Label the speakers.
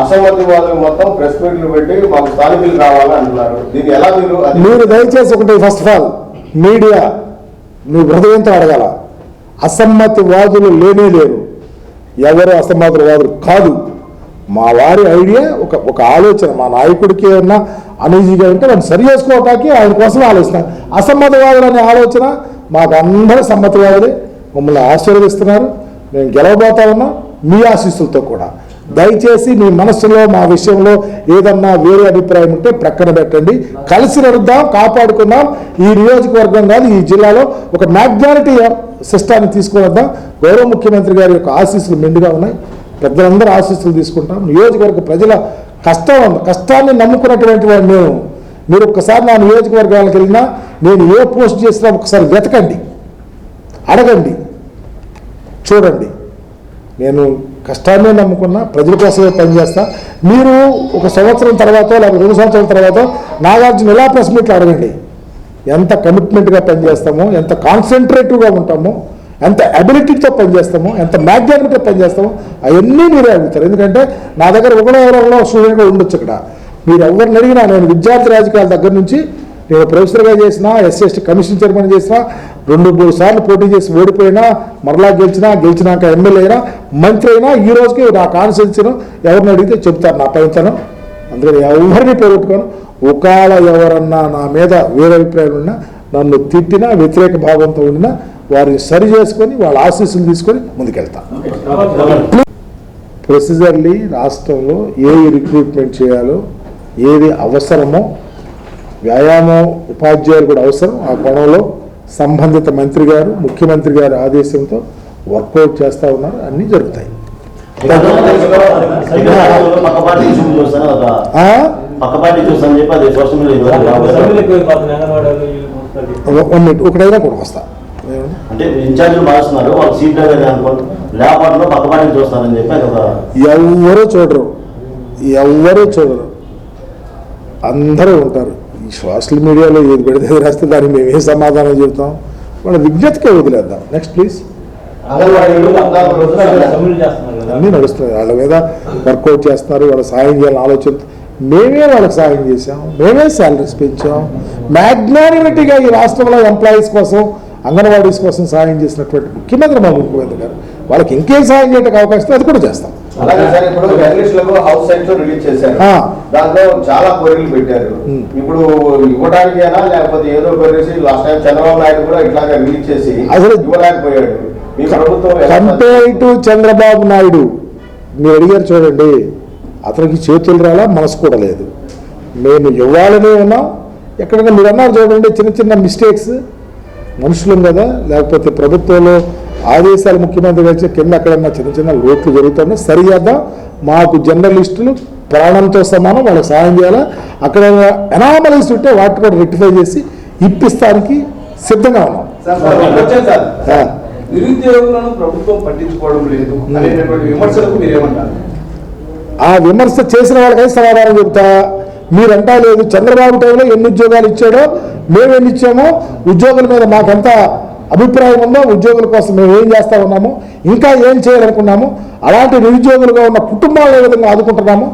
Speaker 1: అసమ్మతివాదులు మొత్తం ప్రెస్ మీట్లు పెట్టి మాకు స్థానికులు రావాలని అంటున్నారు. దీన్ని ఎలా
Speaker 2: మీరు దయచేసి ఒకటి ఫస్ట్ ఆఫ్ ఆల్ మీడియా మీ హృదయంతో అడగాల. అసమ్మతివాదులు లేనే లేరు, ఎవరు అసమ్మతివాదులు కాదు. మా వారి ఐడియా ఒక ఆలోచన, మా నాయకుడికి ఏమన్నా అనీజీగా ఉంటే మనం సరి చేసుకోవటానికి ఆయన కోసం ఆలోచిస్తాం. అసమ్మతివాదులు అనే ఆలోచన మాకు అందరూ సమ్మతివాదులే, మమ్మల్ని ఆశీర్వదిస్తున్నారు. మేము గెలవబోతా ఉన్నాం మీ ఆశీస్సులతో కూడా. దయచేసి మీ మనస్సులో మా విషయంలో ఏదన్నా వేరే అభిప్రాయం ఉంటే ప్రక్కన పెట్టండి. కలిసి నడుద్దాం, కాపాడుకుందాం. ఈ నియోజకవర్గం కాదు, ఈ జిల్లాలో ఒక మ్యాగ్నారిటీ సిస్టాన్ని తీసుకుని వద్దాం. గౌరవ ముఖ్యమంత్రి గారి యొక్క ఆశీస్సులు మెండుగా ఉన్నాయి. పెద్దలందరూ ఆశీస్సులు తీసుకుంటాం. నియోజకవర్గ ప్రజల కష్టాన్ని నమ్ముకున్నటువంటి వాడు నేను. మీరు ఒక్కసారి నా నియోజకవర్గాలకు వెళ్ళినా నేను ఏ పోస్ట్ చేసినా ఒకసారి వెతకండి, అడగండి, చూడండి. నేను కష్టాన్ని నమ్ముకున్నా, ప్రజల కోసమే పనిచేస్తా. మీరు ఒక సంవత్సరం తర్వాత లేకపోతే 2 సంవత్సరాల తర్వాత నాగార్జున ఎలా ప్రెస్ మీట్లు అడగండి. ఎంత కమిట్మెంట్గా పనిచేస్తామో, ఎంత కాన్సన్ట్రేటివ్గా ఉంటామో, ఎంత అబిలిటీతో పనిచేస్తామో, ఎంత మ్యాగ్నానిటీతో పనిచేస్తామో అవన్నీ మీరే అడుగుతారు. ఎందుకంటే నా దగ్గర ఎవరో స్టూడెంట్గా ఉండొచ్చు. ఇక్కడ మీరు ఎవరిని అడిగినా, నేను విద్యార్థి రాజకీయాల దగ్గర నుంచి నేను ప్రొఫెసర్గా చేసినా, ఎస్సీ కమిషన్ చైర్మన్ చేసినా, 2-3 సార్లు పోటీ చేసి ఓడిపోయినా, మరలా గెలిచినాక ఎమ్మెల్యే అయినా, మంత్రి అయినా, ఈ రోజుకి నా కాన్స్టిట్యూన్సీను ఎవరిని అడిగితే చెప్తారు నా పైతనం. అందుకని ఎవరిని పోగొట్టుకోను. ఒకవేళ ఎవరన్నా నా మీద వేరే అభిప్రాయం ఉన్నా, నన్ను తిట్టినా, వ్యతిరేక భావంతో ఉండినా వారిని సరి చేసుకొని వాళ్ళ ఆశీస్సులు తీసుకొని ముందుకెళ్తాను. ప్రొసీజర్లీ రాష్ట్రంలో ఏది రిక్రూట్మెంట్ చేయాలో, ఏది అవసరమో, వ్యాయామం ఉపాధ్యాయులు కూడా అవసరం. ఆ కోణంలో సంబంధిత మంత్రి గారు, ముఖ్యమంత్రి గారి ఆదేశంతో వర్కౌట్ చేస్తూ ఉన్నారు. అన్నీ జరుగుతాయి. ఒకటైనా కూడా వస్తా
Speaker 1: అంటే ఇన్ఛార్జీలు మారుస్తున్నారు, వాళ్ళు సీట్ లేకపోవడంలో పక్క పార్టీ చూస్తారని చెప్పి
Speaker 2: ఎవరూ చూడరు, అందరూ ఉంటారు. ఈ సోషల్ మీడియాలో ఏది పెడితే రాస్తే దానికి మేము ఏ సమాధానం చెబుతాం? వాళ్ళ విజ్ఞతకే వదిలేద్దాం. Next please. అన్నీ నడుస్తున్నాయి, వాళ్ళ మీద వర్కౌట్ చేస్తున్నారు, వాళ్ళ సాయం చేయాలని ఆలోచన. మేమే వాళ్ళకి సాయం చేసాం, మేమే శాలరీస్ పెంచాం. మ్యాగ్నానిటీగా ఈ రాష్ట్రంలో ఎంప్లాయీస్ కోసం, అంగన్వాడీస్ కోసం సాయం చేసినటువంటి ముఖ్యమంత్రి మా ముఖ్యమంత్రి గారు. వాళ్ళకి ఇంకేం సాయం చేయడానికి అవకాశం అది కూడా చేస్తాం.
Speaker 1: అలాగే సార్, ఇప్పుడు జర్నలిస్టులకు హౌస్ సైట్ రిలీజ్ చేశారు, దాంట్లో చాలా కోరికలు పెట్టారు. ఇప్పుడు ఇవ్వడానికి అయినా లేకపోతే ఏదో కొనేసి లాస్ట్ టైం చంద్రబాబు నాయుడు కూడా ఇట్లాగా రిలీజ్ చేసి అసలు ఇవ్వలేకపోయాడు. మీ ప్రభుత్వం
Speaker 2: కంపేర్ టు చంద్రబాబు నాయుడు మీరు అడిగారు చూడండి, అతనికి చేతులు రాలా, మనసు కూడా లేదు. మేము ఇవ్వాలనే ఉన్నాం. ఎక్కడైనా మీరు అన్నారు చూడండి, చిన్న మిస్టేక్స్, మనుషులం కదా, లేకపోతే ప్రభుత్వంలో ఆదేశాలు ముఖ్యమంత్రి వచ్చి కింద అక్కడన్నా చిన్న లోట్లు జరుగుతున్నాయి, సరి చేద్దాం. మాకు జర్నలిస్టులు ప్రాణంతో సమానం, వాళ్ళకి సాయం చేయాలా. అక్కడ ఎనామలీస్ ఉంటే వాటిని కూడా రెక్టిఫై చేసి ఇప్పిస్తానికి సిద్ధంగా ఉన్నాం.
Speaker 1: నిరుద్యోగులను ప్రభుత్వం పట్టించుకోవడం లేదు అనేటువంటి విమర్శలకు మీరేమంటారు?
Speaker 2: ఆ విమర్శ చేసిన వాళ్ళకైతే సమాధానం చెబుతా. మీరంటా లేదు, చంద్రబాబు టైంలో ఎన్ని ఉద్యోగాలు ఇచ్చాడో, మేము ఎన్ని ఇచ్చామో, ఉద్యోగుల మీద మాకెంత అభిప్రాయం ఉందో, ఉద్యోగుల కోసం మేము ఏం చేస్తా ఉన్నామో, ఇంకా ఏం చేయాలనుకున్నామో, అలాంటి నిరుద్యోగులుగా ఉన్న కుటుంబాలను ఏ విధంగా ఆదుకుంటున్నామో